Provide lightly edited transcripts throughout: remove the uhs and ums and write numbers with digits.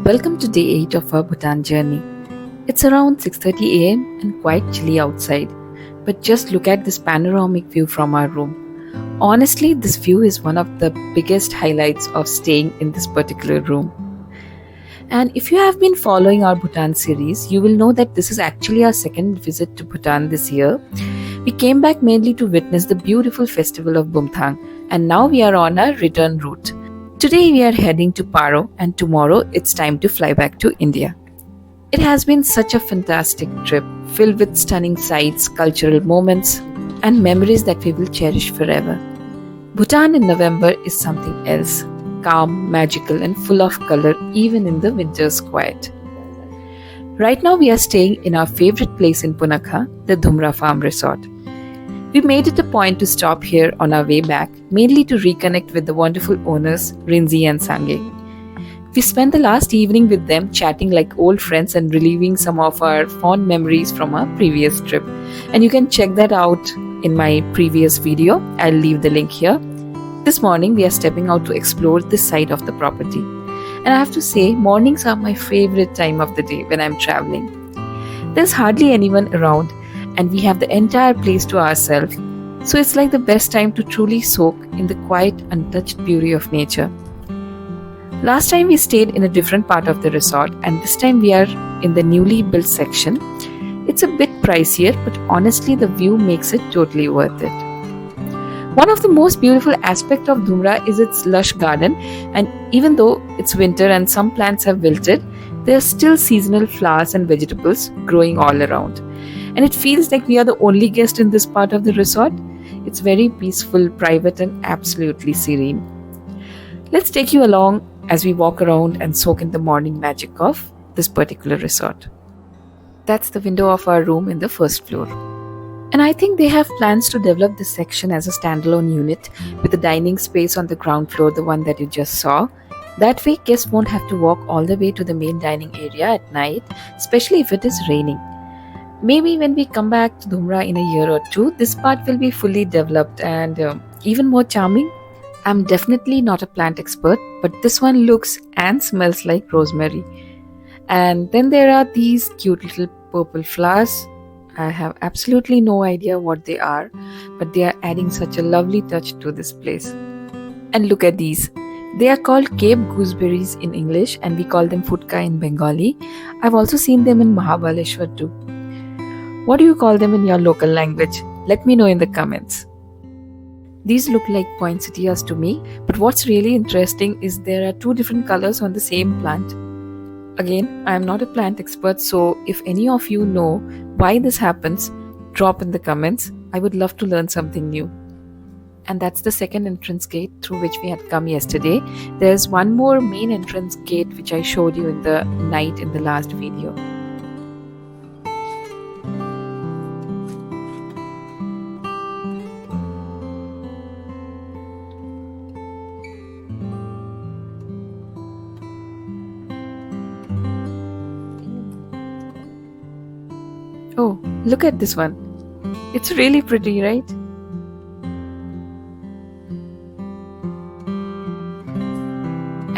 Welcome to day 8 of our Bhutan journey. It's around 6:30 am and quite chilly outside, but just look at this panoramic view from our room. Honestly, this view is one of the biggest highlights of staying in this particular room. And if you have been following our Bhutan series, you will know that this is actually our second visit to Bhutan this year. We came back mainly to witness the beautiful festival of Bumthang, and now we are on our return route. Today we are heading to Paro, and tomorrow it's time to fly back to India. It has been such a fantastic trip, filled with stunning sights, cultural moments, and memories that we will cherish forever. Bhutan in November is something else, calm, magical, and full of color even in the winter's quiet. Right now we are staying in our favorite place in Punakha, the Dhumra Farm Resort. We made it a point to stop here on our way back, mainly to reconnect with the wonderful owners, Rinzi and Sange. We spent the last evening with them chatting like old friends and reliving some of our fond memories from our previous trip. And you can check that out in my previous video. I'll leave the link here. This morning we are stepping out to explore this side of the property. And I have to say, mornings are my favorite time of the day when I'm traveling. There's hardly anyone around, and we have the entire place to ourselves, so it's like the best time to truly soak in the quiet, untouched beauty of nature. Last time we stayed in a different part of the resort, and this time we are in the newly built section. It's a bit pricier, but honestly the view makes it totally worth it. One of the most beautiful aspects of Dhumra is its lush garden, and even though it's winter and some plants have wilted, there are still seasonal flowers and vegetables growing all around. And it feels like we are the only guest in this part of the resort. It's very peaceful, private, and absolutely serene. Let's take you along as we walk around and soak in the morning magic of this particular resort. That's the window of our room in the first floor. And I think they have plans to develop this section as a standalone unit with a dining space on the ground floor, the one that you just saw. That way, guests won't have to walk all the way to the main dining area at night, especially if it is raining. Maybe when we come back to Dhumra in a year or two, this part will be fully developed and even more charming. I'm definitely not a plant expert, but this one looks and smells like rosemary. And then there are these cute little purple flowers. I have absolutely no idea what they are, but they are adding such a lovely touch to this place. And look at these. They are called Cape gooseberries in English, and we call them futka in Bengali. I've also seen them in Mahabaleshwar too. What do you call them in your local language? Let me know in the comments. These look like poinsettias to me, but what's really interesting is there are two different colors on the same plant. Again, I am not a plant expert, so if any of you know why this happens, drop in the comments. I would love to learn something new. And that's the second entrance gate through which we had come yesterday. There's one more main entrance gate which I showed you in the night in the last video. Oh, look at this one. It's really pretty, right?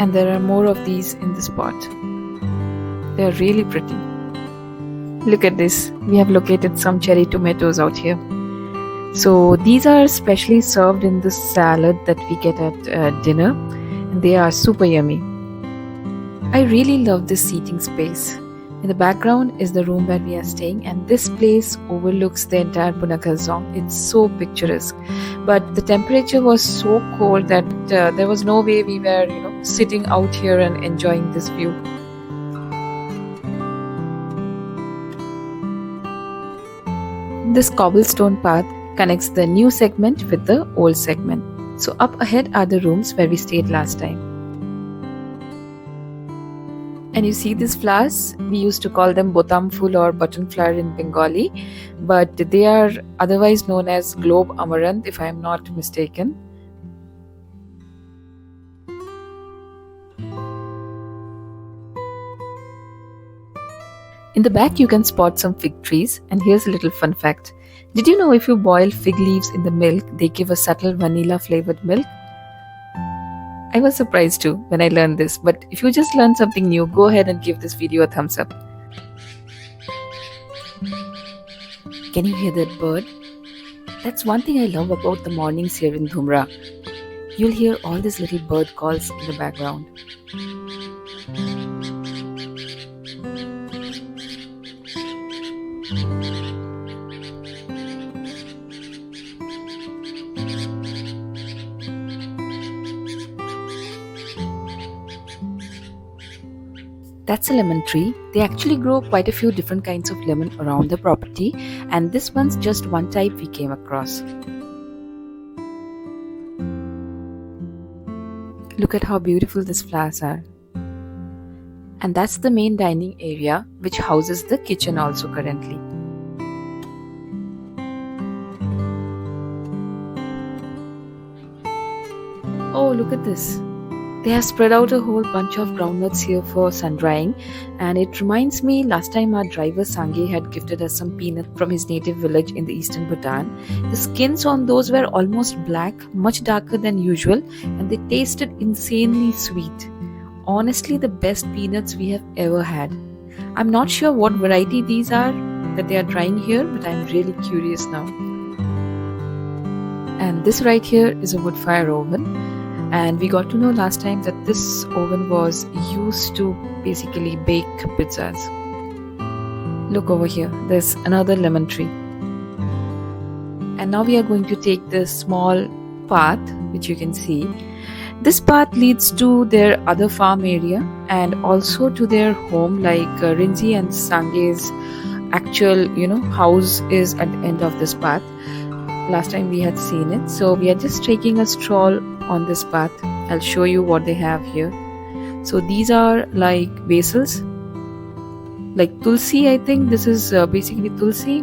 And there are more of these in the spot. They are really pretty. Look at this. We have located some cherry tomatoes out here. So these are specially served in this salad that we get at dinner, and they are super yummy. I really love this seating space. In the background is the room where we are staying, and this place overlooks the entire Punakha Dzong. It's so picturesque. But the temperature was so cold that there was no way we were, sitting out here and enjoying this view. This cobblestone path connects the new segment with the old segment. So up ahead are the rooms where we stayed last time. And you see these flowers? We used to call them botam phul or button flower in Bengali, but they are otherwise known as globe amaranth if I am not mistaken. In the back you can spot some fig trees, and here's a little fun fact. Did you know if you boil fig leaves in the milk, they give a subtle vanilla flavored milk? I was surprised too when I learned this, but if you just learned something new, go ahead and give this video a thumbs up. Can you hear that bird? That's one thing I love about the mornings here in Dhumra. You'll hear all these little bird calls in the background. That's a lemon tree. They actually grow quite a few different kinds of lemon around the property, and this one's just one type we came across. Look at how beautiful these flowers are. And that's the main dining area, which houses the kitchen also currently. Oh, look at this. They have spread out a whole bunch of groundnuts here for sun drying, and it reminds me last time our driver Sange had gifted us some peanut from his native village in the eastern Bhutan. The skins on those were almost black, much darker than usual, and they tasted insanely sweet. Honestly, the best peanuts we have ever had. I'm not sure what variety these are that they are trying here, but I'm really curious now. And this right here is a wood fire oven. And we got to know last time that this oven was used to basically bake pizzas. Look over here, there's another lemon tree. And now we are going to take this small path, which you can see. This path leads to their other farm area and also to their home, like Rinzi and Sange's actual, house is at the end of this path. Last time we had seen it, so we are just taking a stroll on this path. I'll show you what they have here. So these are like basils, like tulsi. I think this is basically tulsi.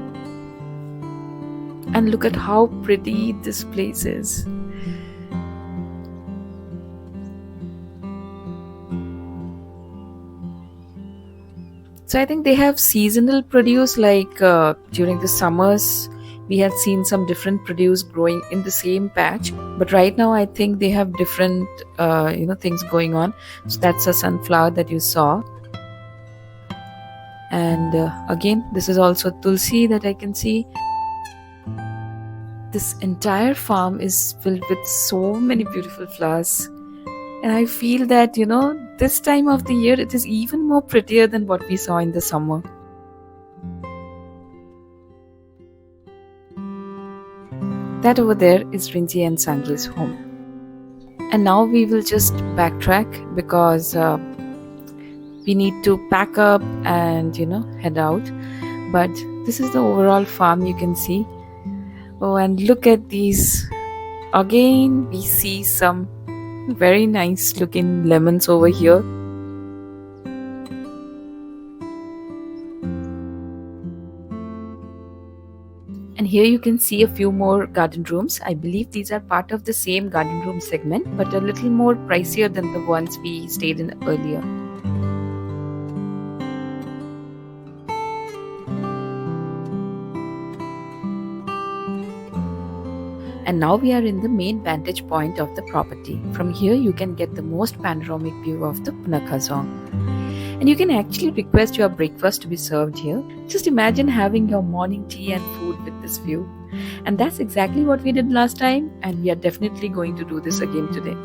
And look at how pretty this place is. So I think they have seasonal produce, like during the summers we had seen some different produce growing in the same patch, but right now I think they have different things going on. So that's a sunflower that you saw, and again this is also tulsi that I can see. This entire farm is filled with so many beautiful flowers, and I feel that this time of the year it is even more prettier than what we saw in the summer. That over there is Rinji and Sange's home. And now we will just backtrack because we need to pack up and head out. But this is the overall farm you can see. Oh, and look at these. Again, we see some very nice looking lemons over here. And here you can see a few more garden rooms. I believe these are part of the same garden room segment, but a little more pricier than the ones we stayed in earlier. And now we are in the main vantage point of the property. From here you can get the most panoramic view of the Punakha Dzong. And you can actually request your breakfast to be served here. Just imagine having your morning tea and food with this view. And that's exactly what we did last time, and we are definitely going to do this again today.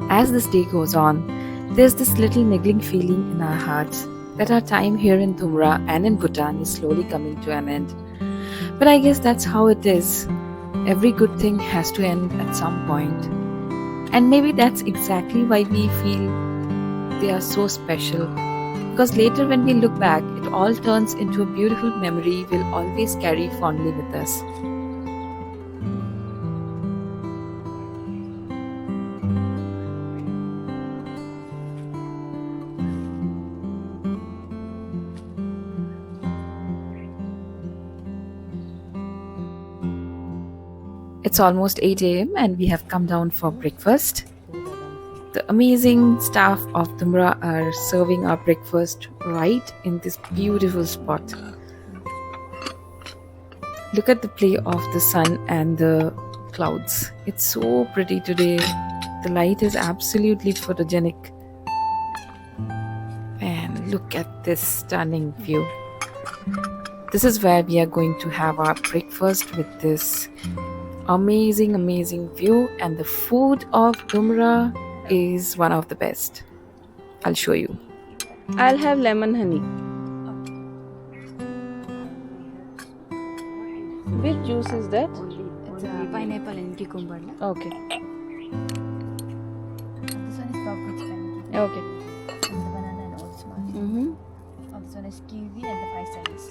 As this day goes on, there's this little niggling feeling in our hearts that our time here in Dhumra and in Bhutan is slowly coming to an end. But I guess that's how it is. Every good thing has to end at some point. And maybe that's exactly why we feel they are so special. Because later when we look back, it all turns into a beautiful memory we'll always carry fondly with us. It's almost 8 a.m. and we have come down for breakfast. The amazing staff of Dhumra are serving our breakfast right in this beautiful spot. Look at the play of the sun and the clouds. It's so pretty today. The light is absolutely photogenic. And look at this stunning view. This is where we are going to have our breakfast with this amazing view, and the food of Dhumra is one of the best. I'll show you. I'll have lemon honey. Which juice is that? It's pineapple and cucumber. Okay. This one is strawberry chicken. Okay. And the banana and oats one. This one is kiwi and the 5 service.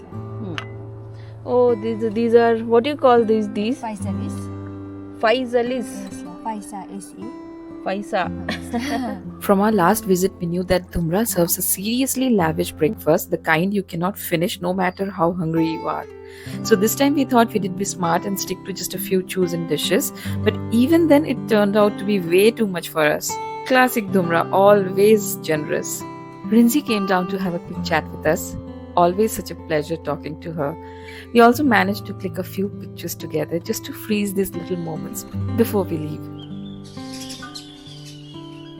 Oh, these are, what do you call these? 5 service. Faisalis. Yes, Faisa SE. Faisa. From our last visit, we knew that Dhumra serves a seriously lavish breakfast, the kind you cannot finish no matter how hungry you are. So this time we thought we'd be smart and stick to just a few chosen dishes, but even then it turned out to be way too much for us. Classic Dhumra, always generous. Rinzi came down to have a quick chat with us. Always such a pleasure talking to her. We also managed to click a few pictures together just to freeze these little moments before we leave.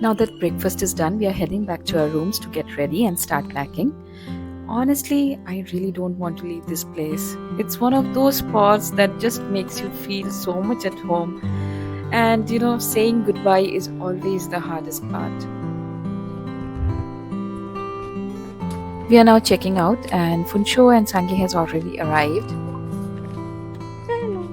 Now that breakfast is done, we are heading back to our rooms to get ready and start packing. Honestly, I really don't want to leave this place. It's one of those spots that just makes you feel so much at home. And saying goodbye is always the hardest part. We are now checking out, and Funsho and Sange has already arrived. Hello.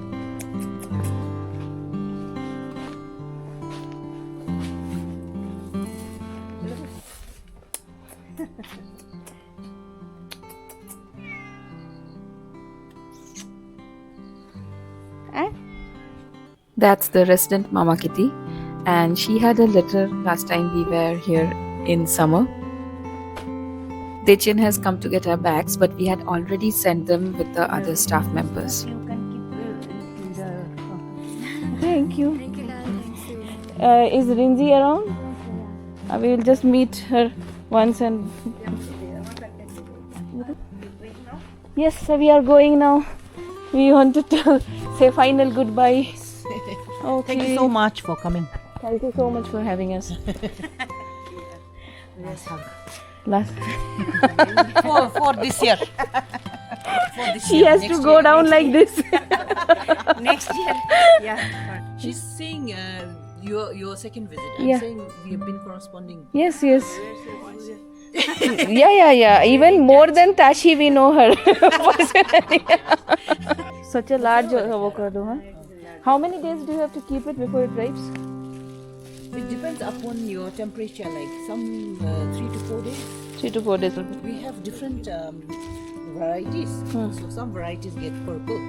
That's the resident Mama Kitty, and she had a litter last time we were here in summer. Dechin has come to get her bags, but we had already sent them with the other staff members. You can keep in the Thank you. Thank you, darling. Is Rinzi around? We will just meet her once and... Yes, so we are going now. We wanted to say final goodbye. Okay. Thank you so much for coming. Thank you so much for having us. Last hug. Last. For this year. She has to go down like this. Next year. Yeah. She's saying your second visit. I'm saying we have been corresponding. Yes. Yeah. Even more than Tashi, we know her personally. Such a large avocado, huh? How many days do you have to keep it before it ripes? It depends upon your temperature, like some 3 to 4 days. 3 to 4 days. We have different varieties. So some varieties get purple.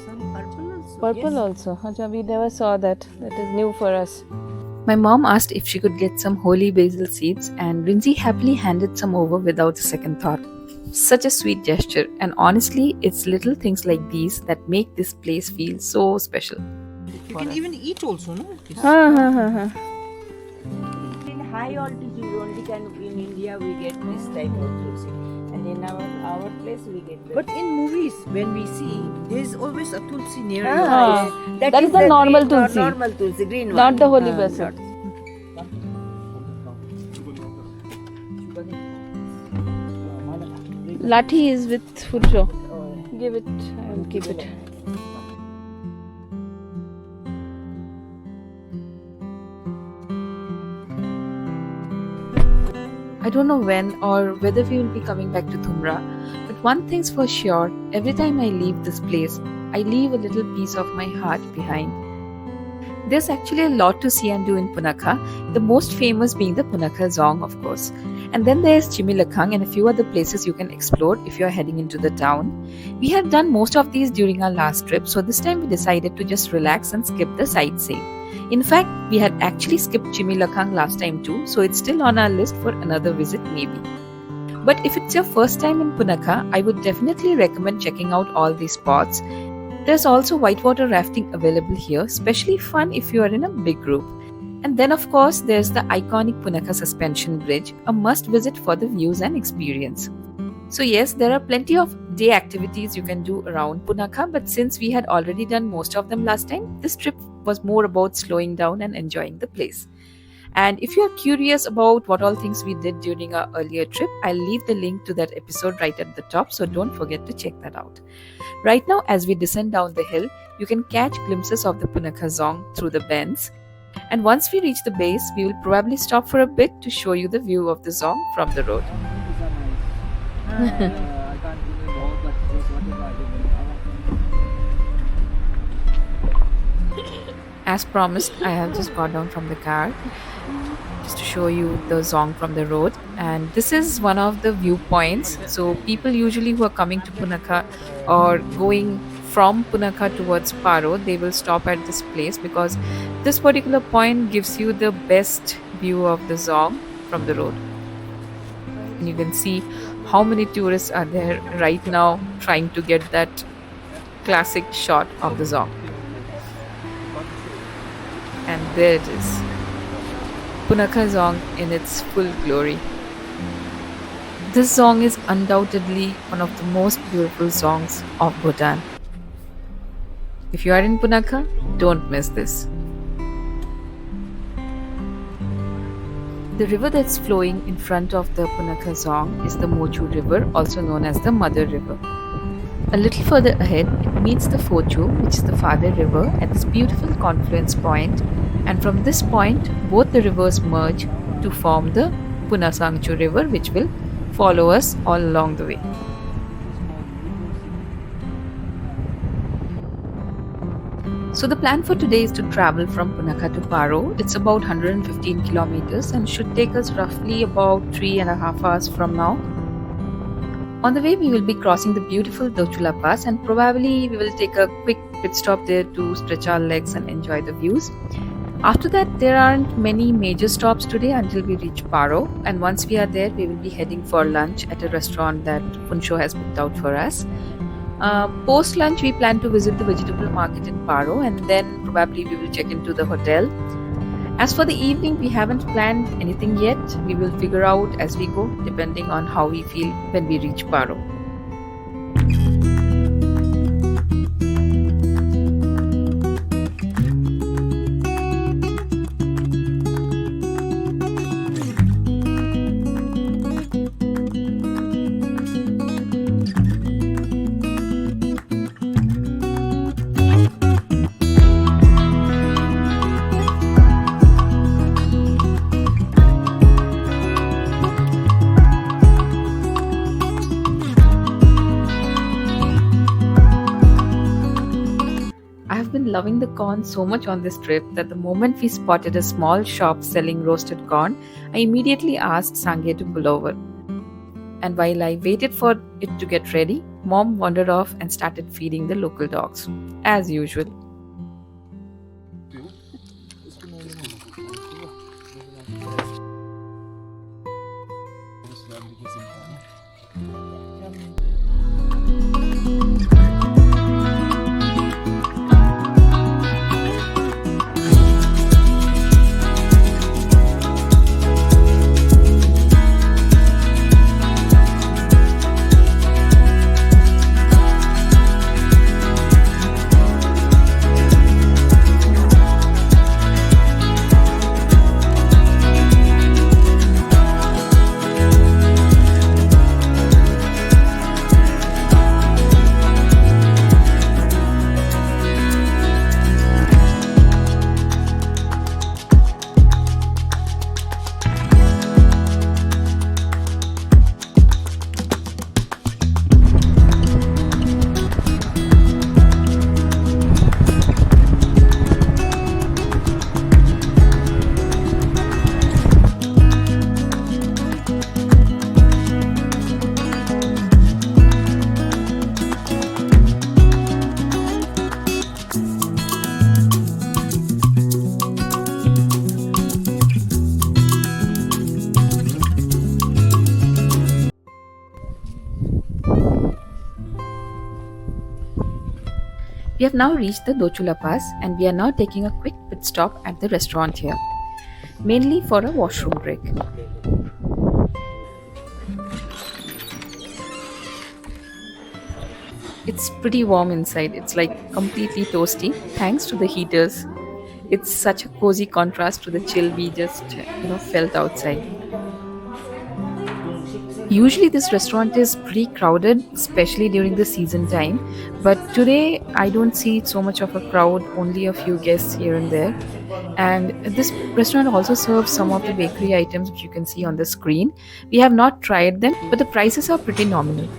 Some purple also. Purple also. Acha, we never saw that. That is new for us. My mom asked if she could get some holy basil seeds, and Rinzi happily handed some over without a second thought. Such a sweet gesture, and honestly, it's little things like these that make this place feel so special. You can even eat also, no? In high altitude only in India we get this type of tulsi, and in our place we get that. But in movies, when we see, there is always a tulsi near you. That is the normal tulsi. Normal tulsi, green one. Not the holy basil. Lathi is with Funsho. Give it, I will keep it. I don't know when or whether we will be coming back to Dhumra, but one thing's for sure, every time I leave this place, I leave a little piece of my heart behind. There's actually a lot to see and do in Punakha, the most famous being the Punakha Dzong, of course. And then there's Chimilakhang and a few other places you can explore if you're heading into the town. We had done most of these during our last trip, so this time we decided to just relax and skip the sightseeing. In fact, we had actually skipped Chimilakhang last time too, so it's still on our list for another visit maybe. But if it's your first time in Punakha, I would definitely recommend checking out all these spots. There's also whitewater rafting available here, especially fun if you are in a big group. And then, of course, there's the iconic Punakha Suspension Bridge, a must visit for the views and experience. So, yes, there are plenty of day activities you can do around Punakha, but since we had already done most of them last time, this trip was more about slowing down and enjoying the place. And if you are curious about what all things we did during our earlier trip, I'll leave the link to that episode right at the top, so don't forget to check that out. Right now, as we descend down the hill, you can catch glimpses of the Punakha Dzong through the bends. And once we reach the base, we will probably stop for a bit to show you the view of the Dzong from the road. I can't remember all, but just whatever I remember. As promised, I have just got down from the car just to show you the Dzong from the road, and this is one of the viewpoints. So people usually who are coming to Punakha or going from Punakha towards Paro, they will stop at this place because this particular point gives you the best view of the Dzong from the road. And you can see how many tourists are there right now trying to get that classic shot of the Dzong. And there it is, Punakha Dzong in its full glory. This Dzong is undoubtedly one of the most beautiful Dzongs of Bhutan. If you are in Punakha, don't miss this. The river that's flowing in front of the Punakha Dzong is the Mochu River, also known as the Mother River. A little further ahead, it meets the Fochu, which is the Father River, at this beautiful confluence point, and from this point, both the rivers merge to form the Punasangchu River, which will follow us all along the way. So the plan for today is to travel from Punakha to Paro. It's about 115 kilometers and should take us roughly about 3.5 hours from now. On the way, we will be crossing the beautiful Dochula Pass, and probably we will take a quick pit stop there to stretch our legs and enjoy the views. After that, there aren't many major stops today until we reach Paro, and once we are there, we will be heading for lunch at a restaurant that Punsho has picked out for us. Post lunch, we plan to visit the vegetable market in Paro, and then probably we will check into the hotel. As for the evening, we haven't planned anything yet. We will figure out as we go, depending on how we feel when we reach Paro. I have been loving the corn so much on this trip that the moment we spotted a small shop selling roasted corn, I immediately asked Sange to pull over. And while I waited for it to get ready, Mom wandered off and started feeding the local dogs, as usual. We have now reached the Dochula Pass and we are now taking a quick pit stop at the restaurant here. mainly for a washroom break. It's pretty warm inside. It's like completely toasty thanks to the heaters. It's such a cozy contrast to the chill we just, felt outside. Usually this restaurant is pretty crowded, especially during the season time, but today I don't see so much of a crowd, only a few guests here and there. And this restaurant also serves some of the bakery items which you can see on the screen. We have not tried them, but the prices are pretty nominal.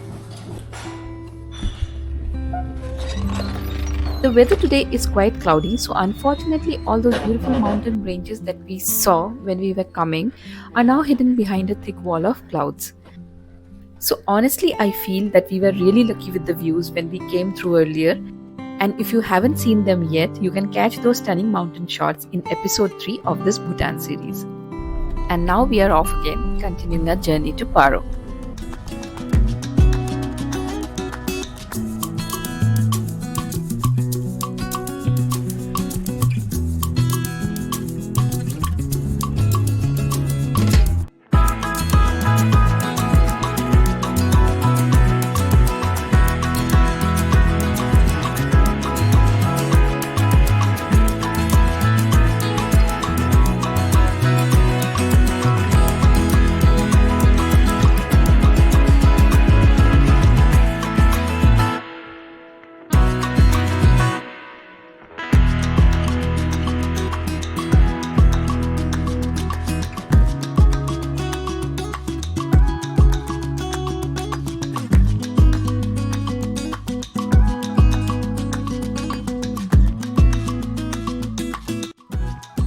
The weather today is quite cloudy, so unfortunately, all those beautiful mountain ranges that we saw when we were coming are now hidden behind a thick wall of clouds. So, honestly, I feel that we were really lucky with the views when we came through earlier. And if you haven't seen them yet, you can catch those stunning mountain shots in episode 3 of this Bhutan series. And now we are off again, continuing our journey to Paro.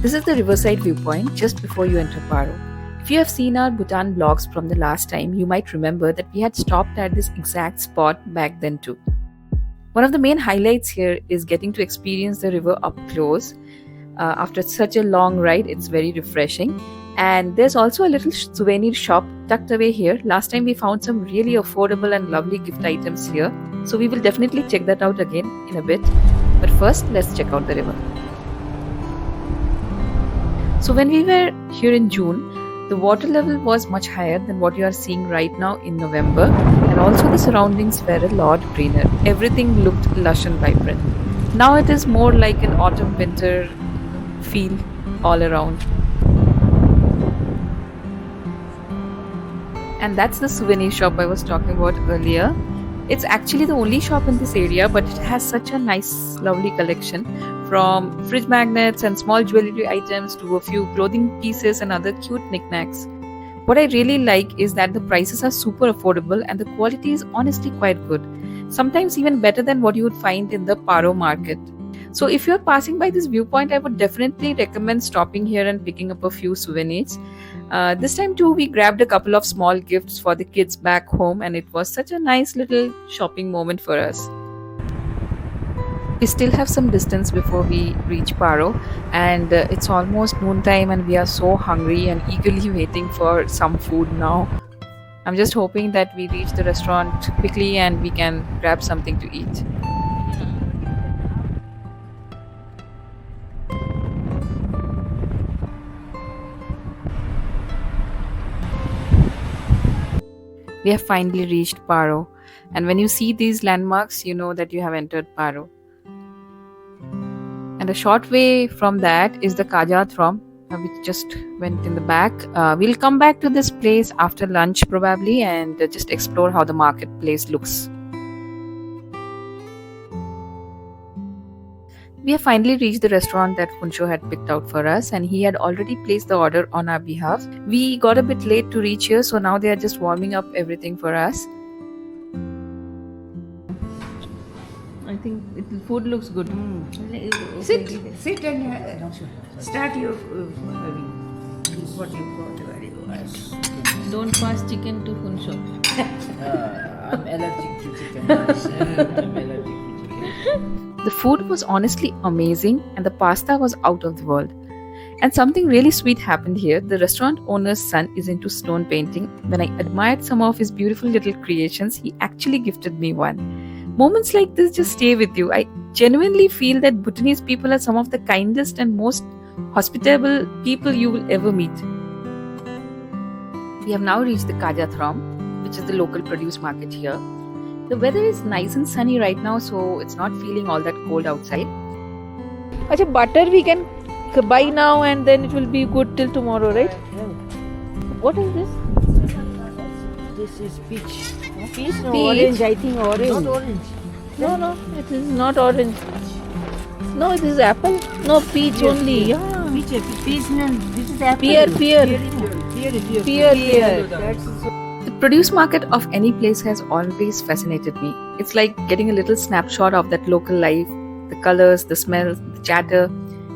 This is the riverside viewpoint just before you enter Paro. If you have seen our Bhutan vlogs from the last time, you might remember that we had stopped at this exact spot back then too. One of the main highlights here is getting to experience the river up close. After such a long ride, it's very refreshing. And there's also a little souvenir shop tucked away here. Last time we found some really affordable and lovely gift items here. So we will definitely check that out again in a bit. But first, let's check out the river. So when we were here in June, the water level was much higher than what you are seeing right now in November, and also the surroundings were a lot greener. Everything looked lush and vibrant. Now it is more like an autumn-winter feel all around. And that's the souvenir shop I was talking about earlier. It's actually the only shop in this area, but it has such a nice, lovely collection, from fridge magnets and small jewelry items to a few clothing pieces and other cute knickknacks. What I really like is that the prices are super affordable and the quality is honestly quite good. Sometimes even better than what you would find in the Paro market. So if you're passing by this viewpoint, I would definitely recommend stopping here and picking up a few souvenirs. This time too, we grabbed a couple of small gifts for the kids back home, and it was such a nice little shopping moment for us. We still have some distance before we reach Paro, and it's almost noontime and we are so hungry and eagerly waiting for some food now. I'm just hoping that we reach the restaurant quickly and we can grab something to eat. We have finally reached Paro, and when you see these landmarks, you know that you have entered Paro. And a short way from that is the Kaja Throm, which just went in the back. We'll come back to this place after lunch probably and just explore how the marketplace looks. We have finally reached the restaurant that Funsho had picked out for us, and he had already placed the order on our behalf. We got a bit late to reach here, so now they are just warming up everything for us. I think food looks good. Sit and start your what you got. Very good. Don't pass chicken to Funsho. I'm allergic to chicken. I'm allergic to chicken. The food was honestly amazing and the pasta was out of the world. And something really sweet happened here. The restaurant owner's son is into stone painting. When I admired some of his beautiful little creations, he actually gifted me one. Moments like this just stay with you. I genuinely feel that Bhutanese people are some of the kindest and most hospitable people you will ever meet. We have now reached the Kaja Throm, which is the local produce market here. The weather is nice and sunny right now, so it's not feeling all that cold outside. Acha, butter we can buy now and then it will be good till tomorrow, right? What is this? This is peach. Peach? No, Peach? orange, I think orange. Not orange. No, it is not orange. No, it is apple. No, peach only. Yeah. Peach, no, this is apple. Pear. That's The produce market of any place has always fascinated me. It's like getting a little snapshot of that local life, the colors, the smells, the chatter.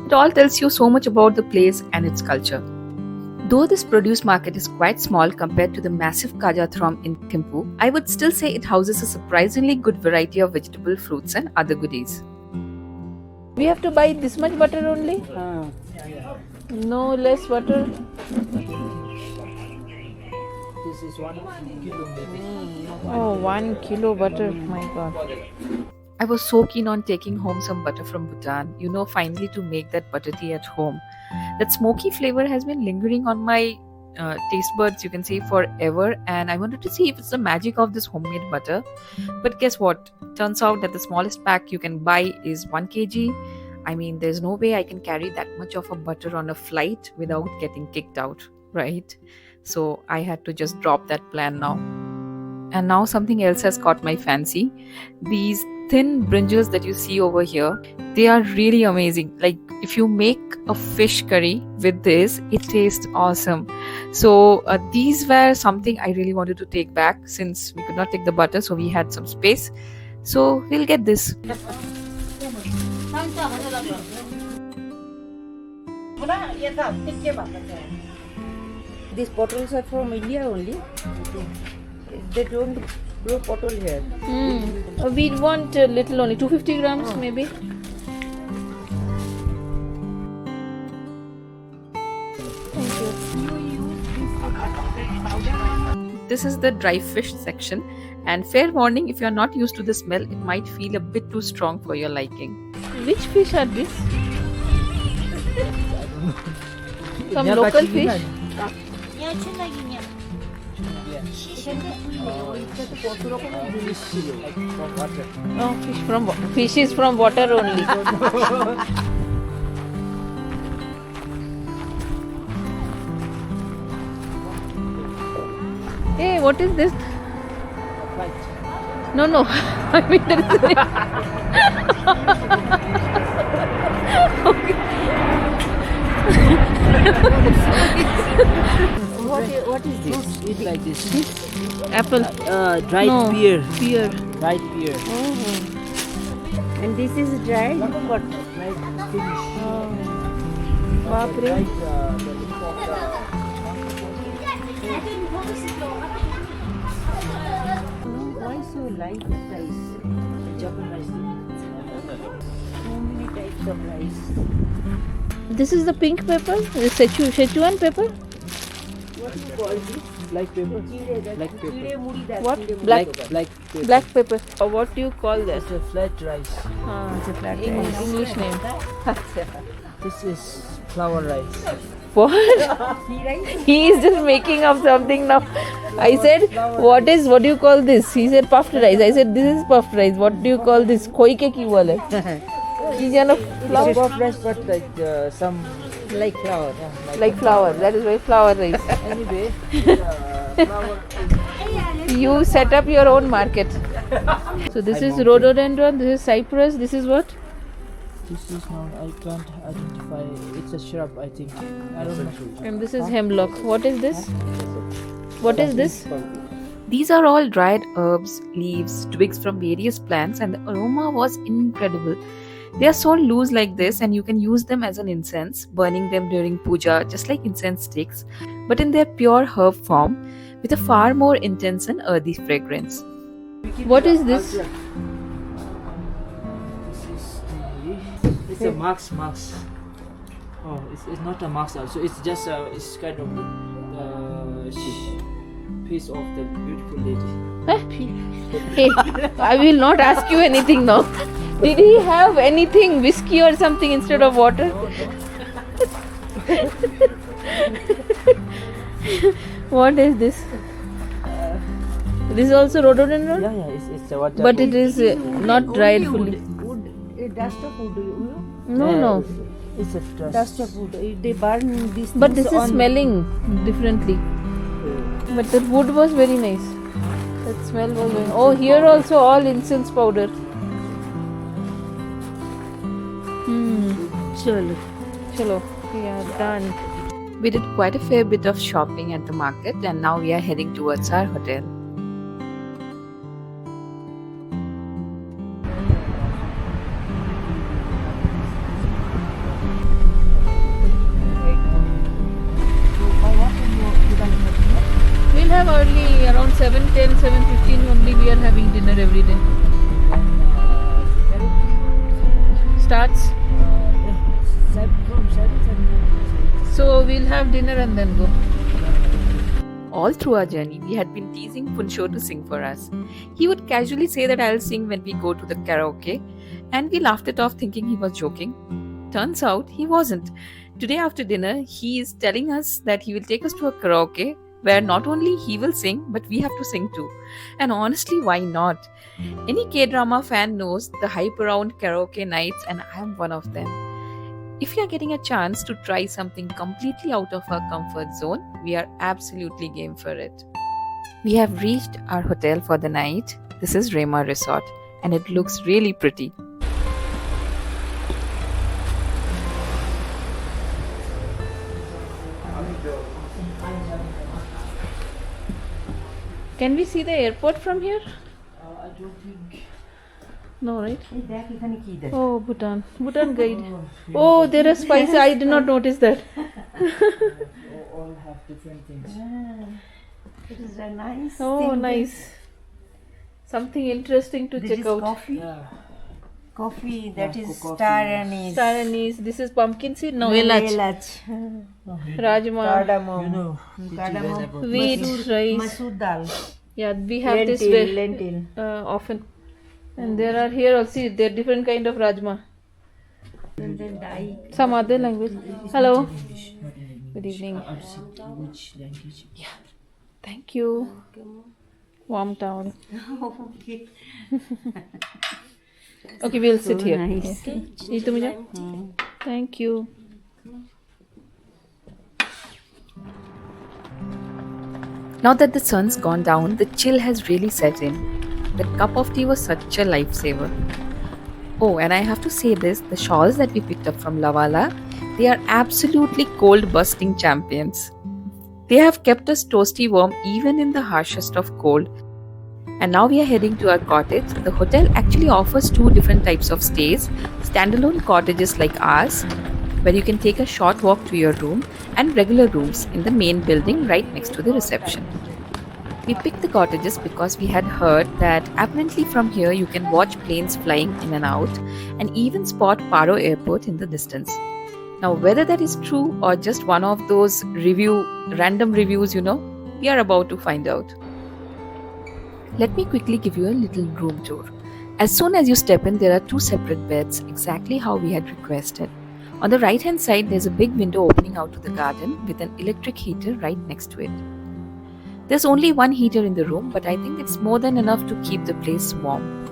It all tells you so much about the place and its culture. Though this produce market is quite small compared to the massive Kaja Throm in Thimphu, I would still say it houses a surprisingly good variety of vegetable, fruits and other goodies. We have to buy this much butter only? No less butter. This is 1 kilo maybe. Oh, 1 kilo butter. My God. I was so keen on taking home some butter from Bhutan, finally to make that butter tea at home. That smoky flavor has been lingering on my taste buds, you can say, forever, and I wanted to see if it's the magic of this homemade butter. But guess what? Turns out that the smallest pack you can buy is 1 kg. I mean, there's no way I can carry that much of a butter on a flight without getting kicked out, right? So I had to just drop that plan now. And now something else has caught my fancy. These thin brinjals that you see over here, they are really amazing. Like, if you make a fish curry with this, it tastes awesome. So these were something I really wanted to take back since we could not take the butter, so we had some space. So we'll get this. These bottles are from India only. They don't grow bottle here. We want a little only, 250 grams maybe. This is the dry fish section, and fair warning, if you are not used to the smell, it might feel a bit too strong for your liking. Which fish are these? Some local fish? Oh, fish is from water only. Hey, what is this? No. I mean, there is What is this? It's like this. apple. Dried No. pear. Pear. Right here. And this is dried. Like finish. Baap re. Like the lip of the Why so light rice? Japan rice. So many types of rice. This is the pink pepper, the Szechuan pepper. What do you call this? Black pepper. Black pepper. What? Black Black pepper. black pepper. Or what do you call that? It's a flat rice. It's a flat English name. This is flour rice. What? He is just making up something now. I said, what do you call this? He said puffed rice. I said, this is puffed rice. What do you call this? Khoi ke ki wale? He's on a flour. It's puffed rice, but like some Like flour. Like flour. That is why flour rice. anyway. Flour. You set up your own market. So this is rhododendron. This is cypress. This is what? This is not. I can't identify. It's a shrub, I think. I don't know. And this is hemlock. What is this? What is this? These are all dried herbs, leaves, twigs from various plants, and the aroma was incredible. They are sold loose like this, and you can use them as an incense, burning them during puja just like incense sticks, but in their pure herb form with a far more intense and earthy fragrance. What is this? This is it's a marks. Oh, it's not a marks also. It's just it's kind of piece of the beautiful lady. Hey, I will not ask you anything now. Did he have anything, whiskey or something instead of water? What is this? This is also rhododendron? Yeah, it's a water. But it is not dried fully. Wood, a dust of wood, No. It's a trust. dust of wood. They burn these But things this is on- smelling differently. But the wood was very nice. That smell was very. Oh, here also all incense powder. Chalo. Chalo, we are done. We did quite a fair bit of shopping at the market and now we are heading towards our hotel. We'll have early around 7:10, 7:15 only. We are having dinner every day. Starts. So we'll have dinner and then go. All through our journey, we had been teasing Punsho to sing for us. He would casually say that I'll sing when we go to the karaoke, and we laughed it off thinking he was joking. Turns out he wasn't. Today after dinner, he is telling us that he will take us to a karaoke where not only he will sing, but we have to sing too. And honestly, why not? Any K-drama fan knows the hype around karaoke nights, and I am one of them. If you are getting a chance to try something completely out of our comfort zone, we are absolutely game for it. We have reached our hotel for the night. This is Rema Resort, and it looks really pretty. Can we see the airport from here? I don't think. No, right? দেখ এখানে কি দেখ Oh, Bhutan. Bhutan guide. Oh, there are spices. I did not notice that. All have different things. It is a nice Oh, thing. nice. Something interesting to This check is out. coffee. Yeah. Coffee, that Yeah, is coffee. star anise. Star anise. This is pumpkin seed. No, elach. Elach. Rajma. Cardamom. You know, Cardamom. Wheat, rice. Masoor dal. Yeah, we have this Lentil. often. And there are here also there are different kind of rajma. And then dye. Some other language. Hello. Good evening. which language? Yeah. Thank you. Warm towel. Okay. Okay, we'll sit So here. nice. Ye to mujhe? Thank you. Now that the sun's gone down, the chill has really set in. That cup of tea was such a lifesaver. Oh, and I have to say this, the shawls that we picked up from Lavala, they are absolutely cold busting champions. They have kept us toasty warm even in the harshest of cold. And now we are heading to our cottage. The hotel actually offers two different types of stays, standalone cottages like ours, where you can take a short walk to your room, and regular rooms in the main building right next to the reception. We picked the cottages because we had heard that apparently from here you can watch planes flying in and out and even spot Paro Airport in the distance. Now, whether that is true or just one of those random reviews, we are about to find out. Let me quickly give you a little room tour. As soon as you step in, there are two separate beds, exactly how we had requested. On the right hand side, there's a big window opening out to the garden with an electric heater right next to it. There's only one heater in the room, but I think it's more than enough to keep the place warm.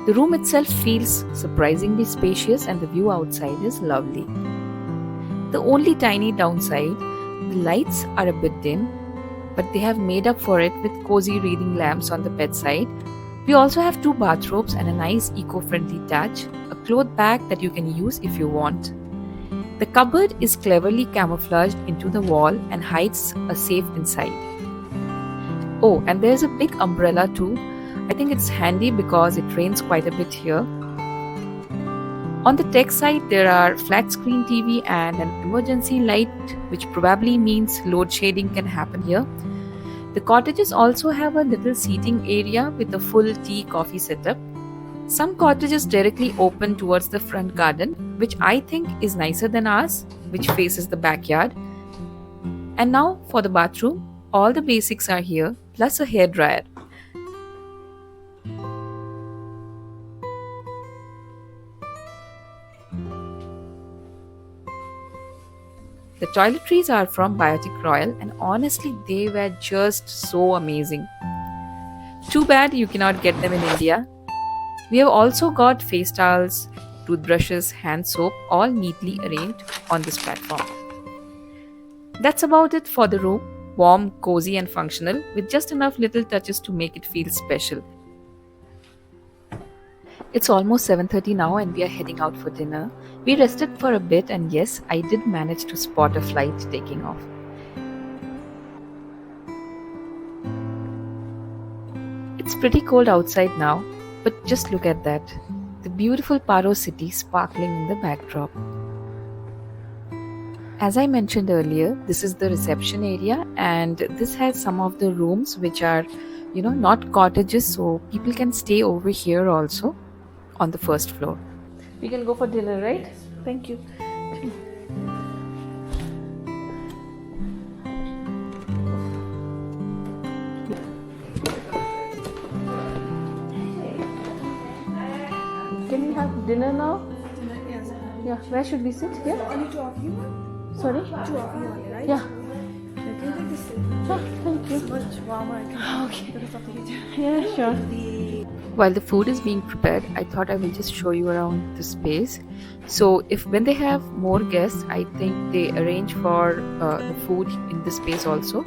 The room itself feels surprisingly spacious and the view outside is lovely. The only tiny downside, the lights are a bit dim, but they have made up for it with cozy reading lamps on the bedside. We also have two bathrobes and a nice eco-friendly touch, a cloth bag that you can use if you want. The cupboard is cleverly camouflaged into the wall and hides a safe inside. Oh, and there's a big umbrella too. I think it's handy because it rains quite a bit here. On the tech side, there are flat screen TV and an emergency light, which probably means load shedding can happen here. The cottages also have a little seating area with a full tea coffee setup. Some cottages directly open towards the front garden, which I think is nicer than ours, which faces the backyard. And now for the bathroom, all the basics are here, plus a hairdryer. toiletries are from Biotic Royal, and honestly, they were just so amazing. Too bad you cannot get them in India. We have also got face towels, toothbrushes, hand soap, all neatly arranged on this platform. That's about it for the room. Warm, cozy, and functional, with just enough little touches to make it feel special. It's almost 7:30 now and we are heading out for dinner. We rested for a bit and yes, I did manage to spot a flight taking off. It's pretty cold outside now, but just look at that. The beautiful Paro city sparkling in the backdrop. As I mentioned earlier, this is the reception area and this has some of the rooms which are, not cottages, so people can stay over here also on the first floor. We can go for dinner, right? Thank you. Can we have dinner now? Yeah, where should we sit? Here? Only two of you? Sorry? Two of you only, right? Yeah. Can you take this? Sure, thank you. Much warmer. Okay. Because of the heat. Yeah, sure. While the food is being prepared, I thought I will just show you around the space. So when they have more guests, I think they arrange for the food in this space also.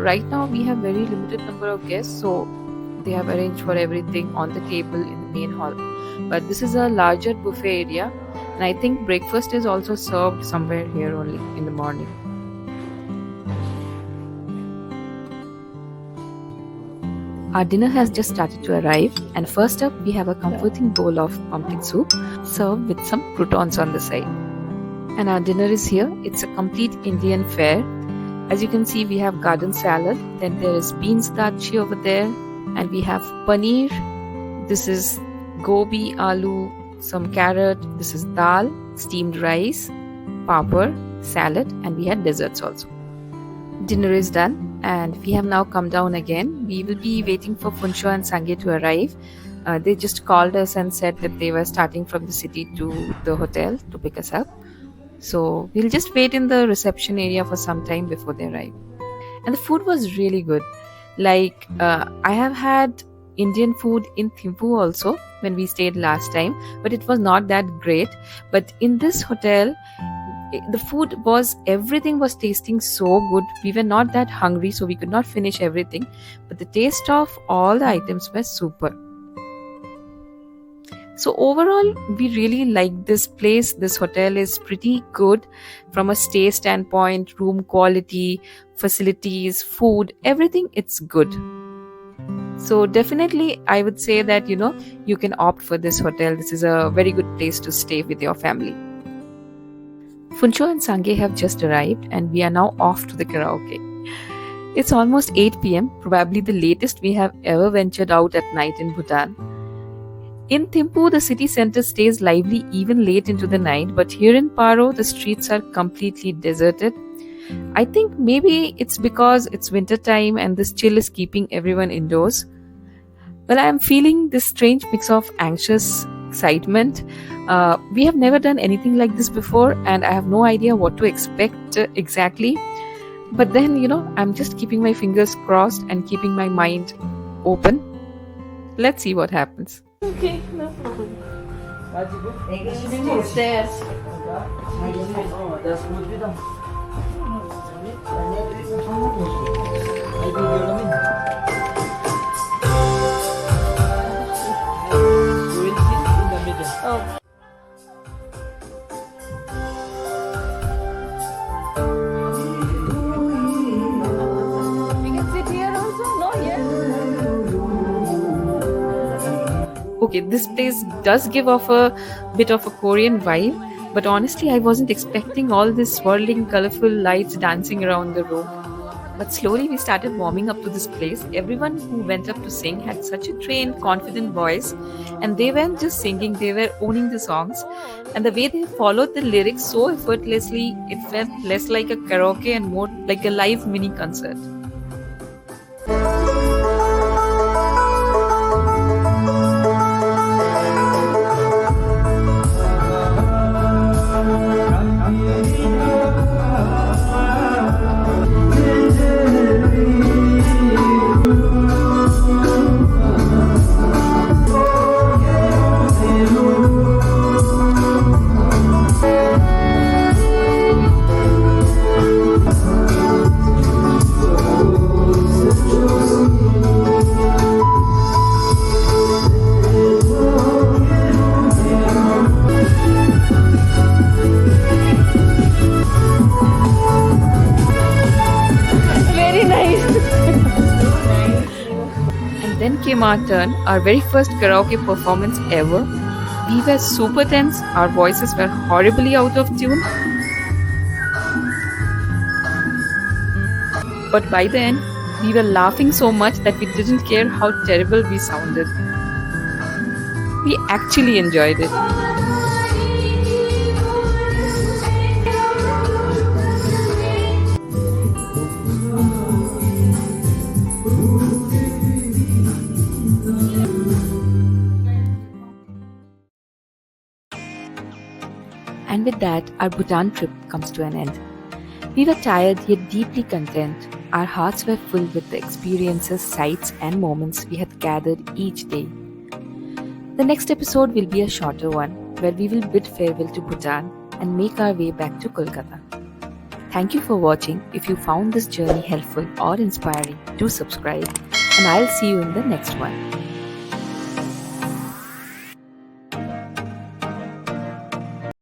Right now we have very limited number of guests, so they have arranged for everything on the table in the main hall. But this is a larger buffet area and I think breakfast is also served somewhere here only in the morning. Our dinner has just started to arrive and first up we have a comforting bowl of pumpkin soup served with some croutons on the side. And our dinner is here. It's a complete Indian fare. As you can see, we have garden salad, then there is beans dachi over there, and we have paneer. This is gobi, aloo, some carrot. This is dal, steamed rice, papad, salad, and we had desserts also. Dinner is done and we have now come down again. We will be waiting for Funsho and Sangye to arrive. They just called us and said that they were starting from the city to the hotel to pick us up. So we'll just wait in the reception area for some time before they arrive. And the food was really good. Like I have had Indian food in Thimphu also when we stayed last time, but it was not that great. But in this hotel, the food was, everything was tasting so good. We were not that hungry, so we could not finish everything. But the taste of all the items were super. So overall, we really like this place. This hotel is pretty good from a stay standpoint, room quality, facilities, food, everything, it's good. So definitely, I would say that, you can opt for this hotel. This is a very good place to stay with your family. Funsho and Sangye have just arrived and we are now off to the karaoke. It's almost 8 p.m, probably the latest we have ever ventured out at night in Bhutan. In Thimphu, the city center stays lively even late into the night, but here in Paro, the streets are completely deserted. I think maybe it's because it's winter time and this chill is keeping everyone indoors. Well, I am feeling this strange mix of anxious excitement. We have never done anything like this before and I have no idea what to expect exactly. But then, I'm just keeping my fingers crossed and keeping my mind open. Let's see what happens. Okay, no problem. Stairs. Oh, that's good. Oh. We can sit here also? No, here? Okay, this place does give off a bit of a Korean vibe, but honestly, I wasn't expecting all these swirling, colorful lights dancing around the room. But slowly we started warming up to this place. Everyone who went up to sing had such a trained, confident voice, and they weren't just singing, they were owning the songs. And the way they followed the lyrics so effortlessly, it felt less like a karaoke and more like a live mini concert. Then came our turn, our very first karaoke performance ever. We were super tense, our voices were horribly out of tune. But by the end, we were laughing so much that we didn't care how terrible we sounded. We actually enjoyed it. And with that, our Bhutan trip comes to an end. We were tired yet deeply content. Our hearts were filled with the experiences, sights, and moments we had gathered each day. The next episode will be a shorter one, where we will bid farewell to Bhutan and make our way back to Kolkata. Thank you for watching. If you found this journey helpful or inspiring, do subscribe, and I'll see you in the next one.